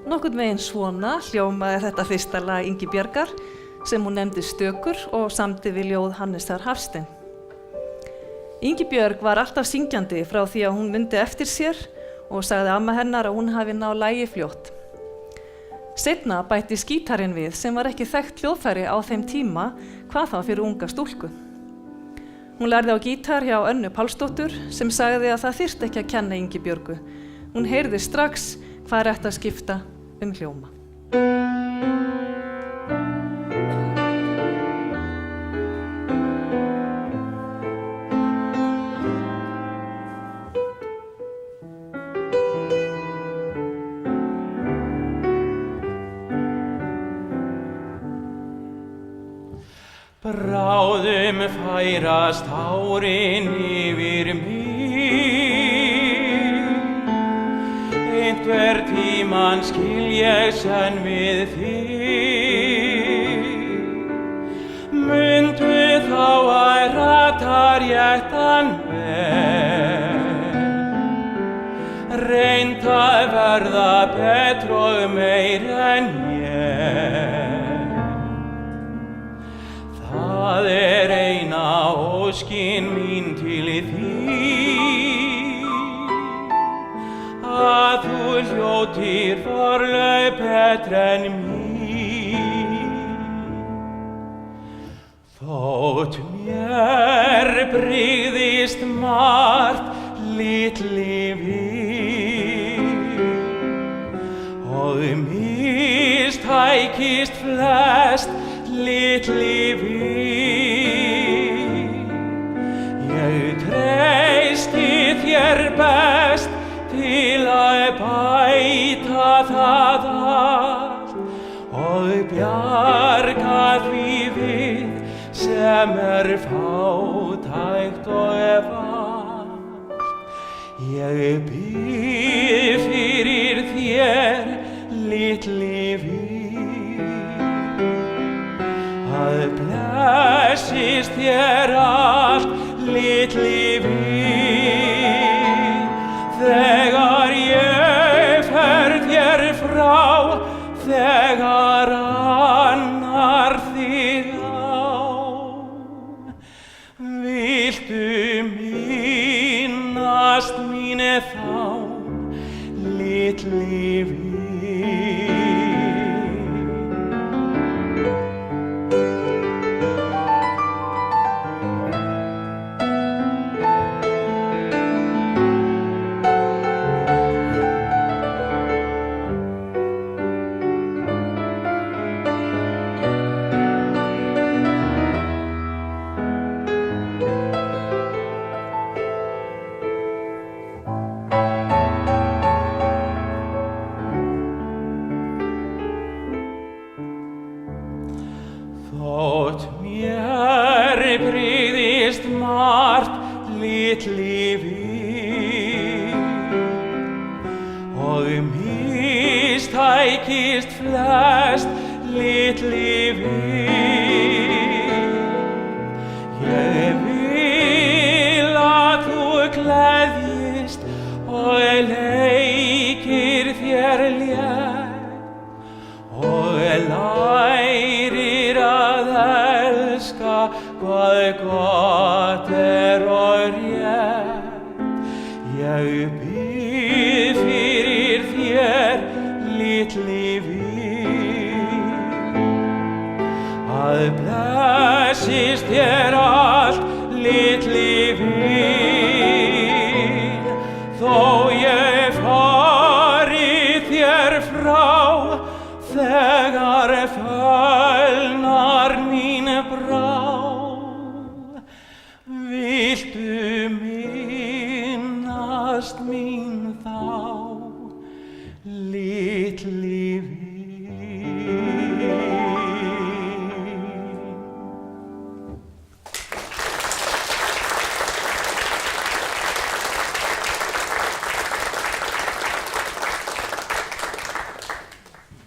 Nokkurn veginn svona hljómaði þetta fyrsta lag Ingibjargar sem hún nefndi Stökur og samdi við ljóð Hannesar Hafstein. Ingibjörg var alltaf syngjandi frá því að hún mundi eftir sér og sagði amma hennar að hún hafi náð lagi fljótt. Seinna bættist gítarinn við sem var ekki þekkt hljóðfæri á þeim tíma, hvað þá fyrir unga stúlku. Hún lærði á gítar hjá Önnu Pálsdóttur sem sagði að það þyrfti ekki að kenna Ingibjörgu. Hún heyrði strax hvað ætti að skipta hljóma. Bráðum færast árin yfir mig, einhver tímann skil ég senn við þig. Mundu þá að rata réttan veg, reynt að verða betur og meir en ég. Það eina óskin mín til þín, að þú hljótir forlaug betur en mín. Þótt mér brygðist margt litli við og mistækist flest litli við, ég treysti þér best til að bæta það allt og bjarga því við sem fátækt og valt. Ég bið fyrir þér litli við, að blessist þér allt litli við, þegar ég fer þér frá, þegar annar þig á. Viltu minnast mín þá litli við? Þótt mér brygðist margt litli við og mistækist flest litli við, ég vil að þú gleðjist og leikir þér létt og lærir að elska hvað gott og rétt. Ég bið fyrir þér litli við, að blessist þér allt litli við, þó